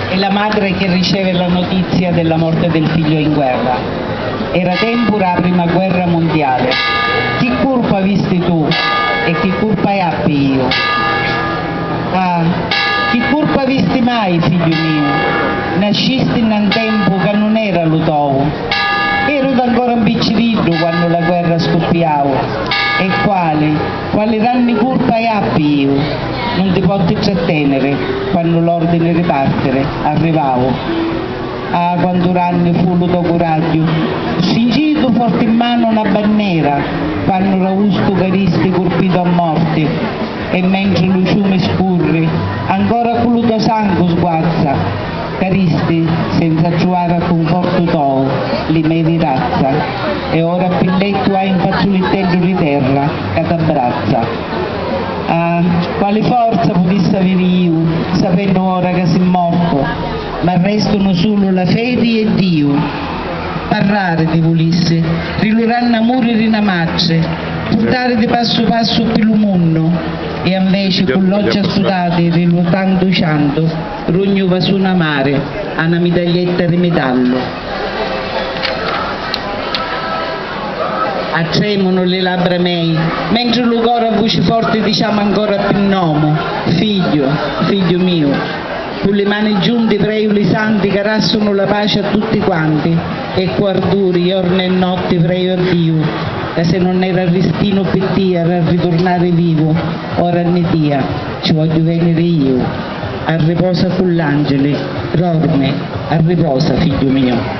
È la madre che riceve la notizia della morte del figlio in guerra. Era tempora la prima guerra mondiale. Chi colpa visti tu e chi colpa appi io? Ah, chi colpa visti mai, figlio mio? Nascisti in un tempo che non era l'utovo. Ero ancora un piccirillo quando la guerra scoppiava. E quali danni colpa appi io? Non ti potti trattenere quando l'ordine di partere arrivavo. Ah, quanto anni fu lo tuo coraggio, stringito forte in mano una bandiera, quando l'augusto caristi colpito a morte, e mentre lo ciume scurre, ancora con lo tuo sangue sguazza, caristi senza trovare a conforto tuo, li mei di razza, e ora pilletto hai un fazzolittello di terra che t'abbraccia. Ah, quale forza potessi avere io, sapendo ora che sei morto, ma restano solo la fede e Dio. Parlare ti volesse, riluranno amore di una madre, portare di passo passo più il mondo, e invece con l'occhio sudate, rilutando cianto, rognova su una mare, a una medaglietta di metallo. A tremono le labbra mie, mentre lo coro a voce forte diciamo ancora più nomo, figlio mio, con le mani giunte prego i santi che rassano la pace a tutti quanti, e guarduri giorno e notte prego a Dio, che se non era il destino per te a ritornare vivo, ora ne dia, ci voglio venire io, a riposa con l'angelo, dorme, a riposa figlio mio.